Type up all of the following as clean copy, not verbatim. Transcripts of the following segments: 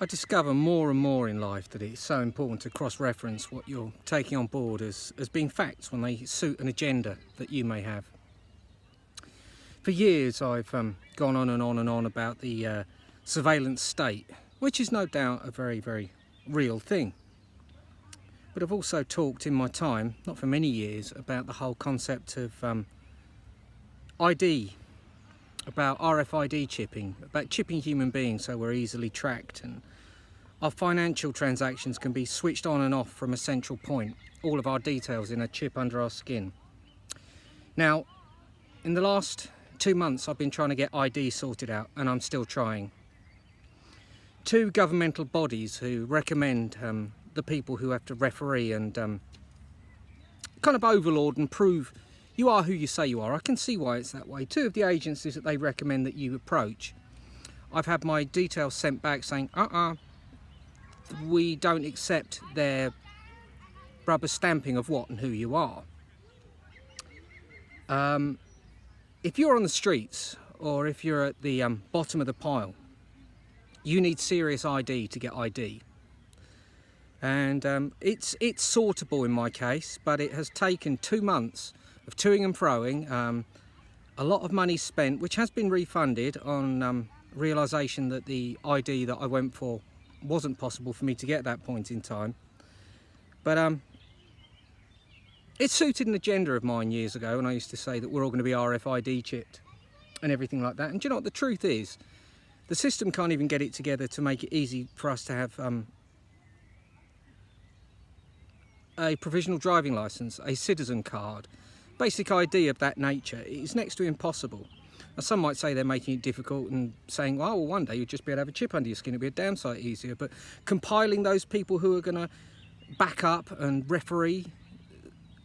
I discover more and more in life that it's so important to cross-reference what you're taking on board as being facts when they suit an agenda that you may have. For years I've gone on and on and on about the surveillance state, which is no doubt a very, very real thing. But I've also talked in my time, not for many years, about the whole concept of ID, about RFID chipping, about chipping human beings so we're easily tracked and our financial transactions can be switched on and off from a central point, all of our details in a chip under our skin. Now, in the last 2 months I've been trying to get ID sorted out, and I'm still trying. 2 governmental bodies who recommend the people who have to referee and kind of overlord and prove you are who you say you are. I can see why it's that way. 2 of the agencies that they recommend that you approach, I've had my details sent back saying, we don't accept their rubber stamping of what and who you are. If you're on the streets or if you're at the bottom of the pile, you need serious ID to get ID. And it's sortable in my case, but it has taken 2 months of toing and froing, a lot of money spent, which has been refunded on realisation that the ID that I went for wasn't possible for me to get at that point in time. But it suited an agenda of mine years ago, and I used to say that we're all going to be RFID chipped and everything like that. And do you know what the truth is? The system can't even get it together to make it easy for us to have a provisional driving licence, a citizen card, basic ID of that nature. It's next to impossible. Now, some might say they're making it difficult and saying, well, one day you'll just be able to have a chip under your skin, it'll be a damn sight easier. But compiling those people who are going to back up and referee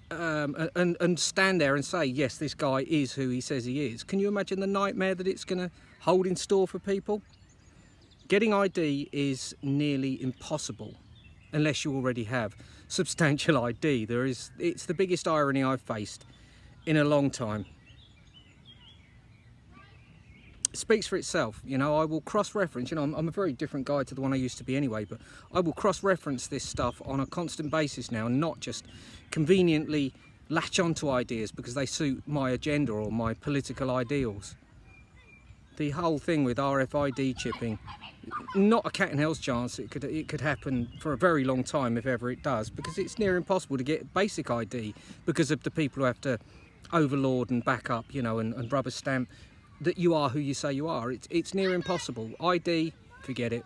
and stand there and say, yes, this guy is who he says he is. Can you imagine the nightmare that it's going to hold in store for people? Getting ID is nearly impossible unless you already have substantial ID. It's the biggest irony I've faced in a long time. It speaks for itself. You know, I will cross-reference, you know, I'm a very different guy to the one I used to be anyway, but I will cross-reference this stuff on a constant basis now, and not just conveniently latch onto ideas because they suit my agenda or my political ideals. The whole thing with RFID chipping, not a cat and hell's chance it could happen for a very long time if ever it does, because it's near impossible to get basic ID because of the people who have to overlord and back up, you know, and rubber stamp that you are who you say you are. It's near impossible. ID, forget it.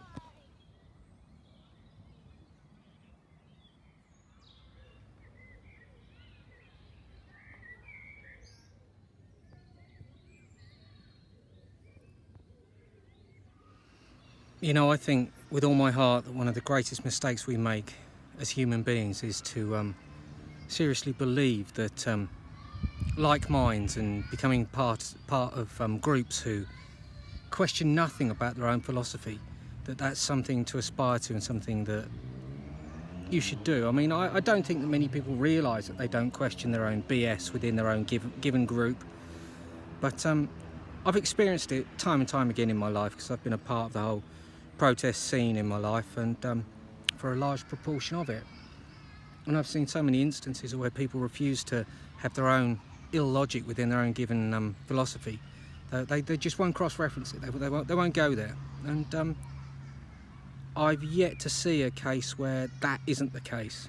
You know, I think with all my heart that one of the greatest mistakes we make as human beings is to seriously believe that like minds and becoming part of groups who question nothing about their own philosophy, that's something to aspire to and something that you should do. I mean, I don't think that many people realise that they don't question their own BS within their own given group, but I've experienced it time and time again in my life because I've been a part of the whole protest scene in my life, and for a large proportion of it. And I've seen so many instances where people refuse to have their own illogic within their own given philosophy. They just won't cross-reference it. They won't go there. And I've yet to see a case where that isn't the case.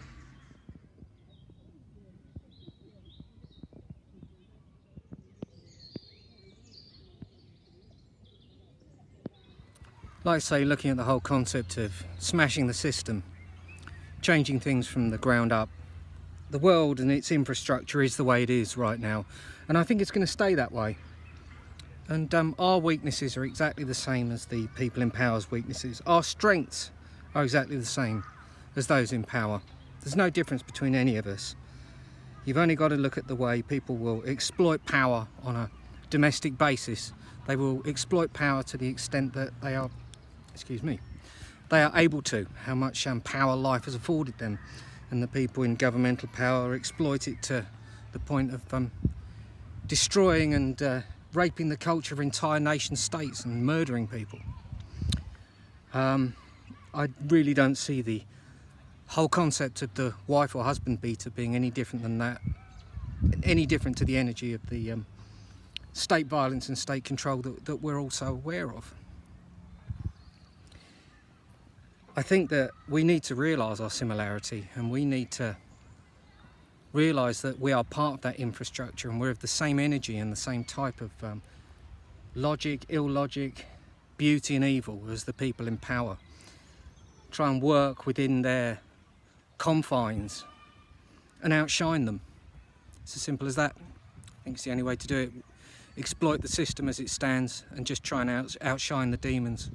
Like I say, looking at the whole concept of smashing the system, changing things from the ground up. The world and its infrastructure is the way it is right now, and I think it's going to stay that way. And our weaknesses are exactly the same as the people in power's weaknesses. Our strengths are exactly the same as those in power. There's no difference between any of us. You've only got to look at the way people will exploit power on a domestic basis. They will exploit power to the extent that they are, they are able to, how much power life has afforded them. And the people in governmental power exploit it to the point of destroying and raping the culture of entire nation states and murdering people. I really don't see the whole concept of the wife or husband beater being any different than that, any different to the energy of the state violence and state control that we're also aware of. I think that we need to realise our similarity, and we need to realise that we are part of that infrastructure, and we're of the same energy and the same type of logic, illogic, beauty and evil as the people in power. Try and work within their confines and outshine them. It's as simple as that. I think it's the only way to do it. Exploit the system as it stands and just try and outshine the demons.